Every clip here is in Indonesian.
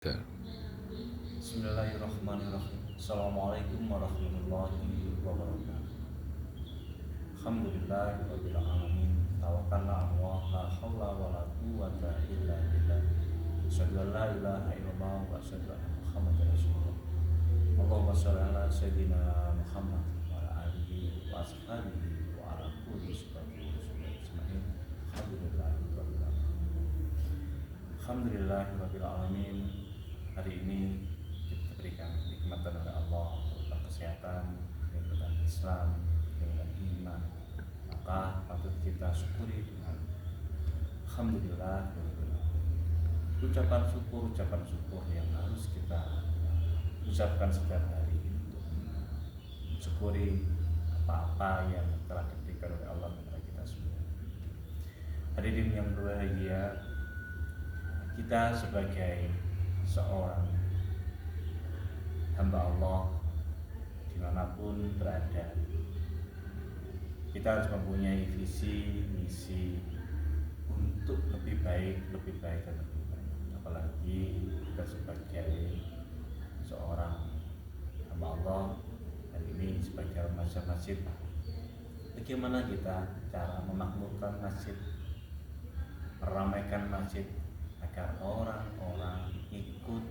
Ter. Bismillahirrahmanirrahim. Assalamualaikum warahmatullahi wabarakatuh. Alhamdulillahirabbil alamin. Tawakkalna 'ala Allah, la haula wala quwwata illa billah. Asyhadu an la ilaha illallah wa asyhadu anna Muhammadar Rasulullah. Allahumma shalli ala sayyidina Muhammad wa ala alihi wa ashabihi wa ala kulli ajmain. Alhamdulillahirabbil alamin. Alhamdulillahirabbil alamin. Hari ini kita diberikan nikmatan oleh Allah berupa kesehatan, nikmatan Islam, nikmatan iman. Maka patut kita syukuri dengan Alhamdulillah. Ucapan syukur yang harus kita ucapkan setiap hari untuk mensyukuri apa-apa yang telah diberikan oleh Allah kepada kita semua. Hadirin yang berbahagia, kita sebagai seorang hamba Allah dimanapun berada, kita harus mempunyai visi misi untuk lebih baik dan lebih baik. Apalagi kita sebagai seorang hamba Allah dan ini sebagai remaja masjid, bagaimana kita cara memakmurkan masjid, meramaikan masjid agar orang-orang ikut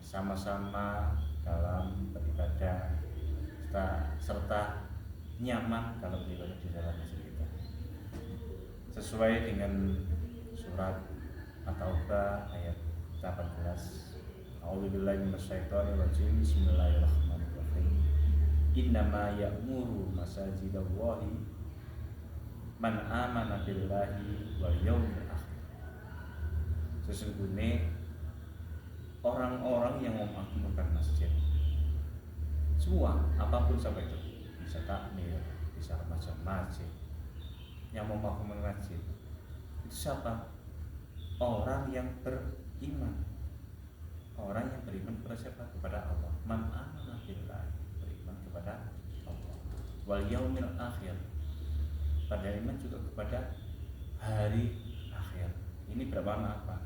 sama-sama dalam beribadah serta nyaman kalau beribadah di dalam masjid kita, sesuai dengan surat At-Taubah ayat 18. A'udzubillahi minasyaitonirrajim. Bismillahirrahmanirrahim. Innama ya'muru masajidallahi man amana billahi wal yaumil akhir. Sesungguhnya orang-orang yang memakmurkan masjid, semua apapun sampai itu, bisa takmir, bisa remaja masjid, yang memakmurkan masjid itu siapa? Orang yang beriman. Orang yang beriman kepada siapa? Kepada Allah. Man amana billahi, beriman kepada Allah. Wal yaumil akhir, pada iman juga kepada hari akhir. Ini bermakna apa?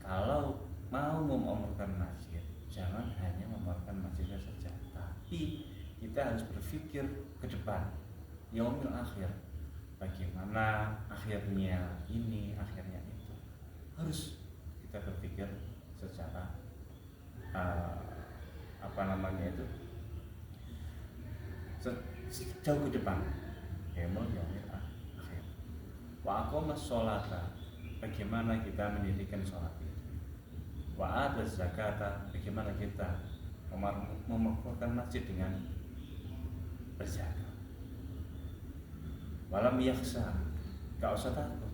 Kalau mau memakmurkan masjid, jangan hanya memakmurkan masjidnya saja, tapi kita harus berpikir ke depan, yaumil akhir, bagaimana akhirnya ini, akhirnya itu. Harus kita berpikir secara jauh ke depan, yaumil akhir. Wa aqamas sholata, bagaimana kita mendirikan sholat itu. Wa ada zakata, bagaimana kita memakmurkan masjid dengan berzakat. Walam yakhsha, gak usah takut,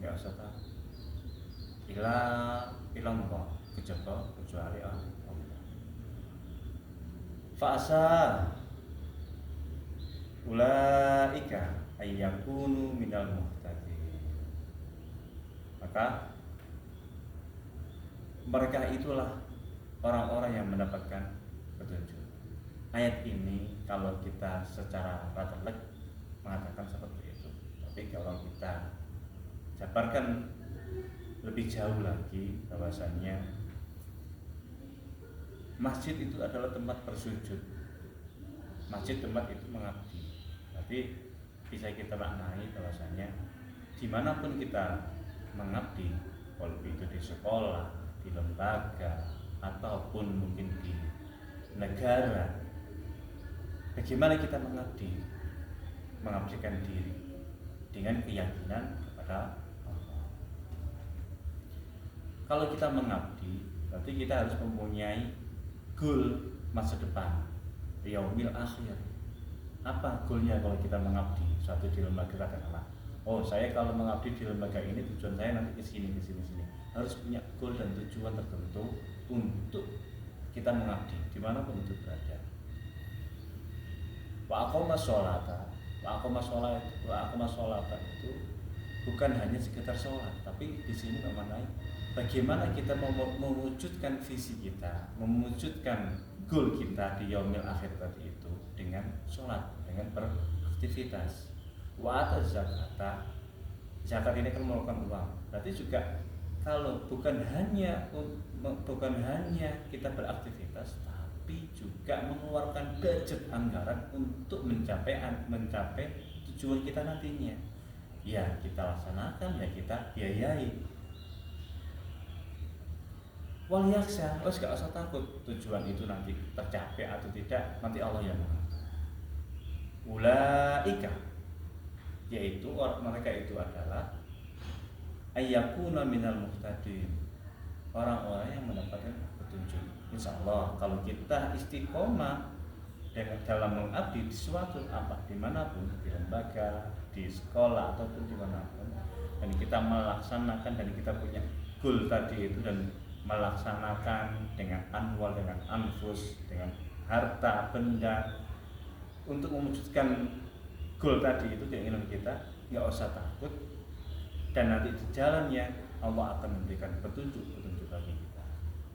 gak usah takut. Ilallah, kecuali Allah. Fa'asa ulaika ayyakunu minal muhtadin. Maka mereka itulah orang-orang yang mendapatkan petunjuk. Ayat ini kalau kita secara rata-rata mengatakan seperti itu, tapi kalau kita jabarkan lebih jauh lagi, bahwasanya masjid itu adalah tempat bersujud. Masjid tempat itu mengabdi. Tapi bisa kita maknai bahwasanya dimanapun kita mengabdi, kalau itu di sekolah, di lembaga, ataupun mungkin di negara, bagaimana kita mengabdikan diri dengan keyakinan kepada Allah. Kalau kita mengabdi, berarti kita harus mempunyai goal masa depan, yaumil akhir. Apa goalnya kalau kita mengabdi suatu di lembaga? Katakanlah, oh saya kalau mengabdi di lembaga ini tujuan saya nanti ke sini. Harus punya goal dan tujuan tertentu untuk kita mengabdi dimanapun itu berada. Wa aqamas sholata itu bukan hanya sekedar sholat, tapi di sini memaknai bagaimana kita mewujudkan visi kita, mewujudkan goal kita di yaumil akhir tadi itu dengan sholat, dengan beraktivitas. Wa ata zakata, zakat ini kan merupakan uang, berarti juga kalau bukan hanya kita beraktivitas, tapi juga mengeluarkan budget anggaran untuk mencapai tujuan kita nantinya. Ya kita laksanakan, ya kita biayai. Wal yaksha, gak usah takut tujuan itu nanti tercapai atau tidak, nanti Allah yang mengatur. Ulaika, yaitu mereka itu adalah ayyakuna minal muhtadin, orang-orang yang mendapatkan petunjuk. Insya Allah kalau kita istiqomah dalam mengabdi di suatu dimanapun, di lembaga, di sekolah ataupun dimanapun, dan kita melaksanakan dan kita punya goal tadi itu dan melaksanakan dengan anwal, dengan anfus, dengan harta benda untuk mewujudkan goal tadi itu, keinginan kita, nggak usah takut, dan nanti di jalannya Allah akan memberikan petunjuk bagi kita.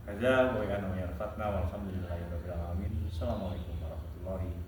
Hadza wa yana wa yarfatna walhamdulillahi rabbil alamin. Assalamualaikum warahmatullahi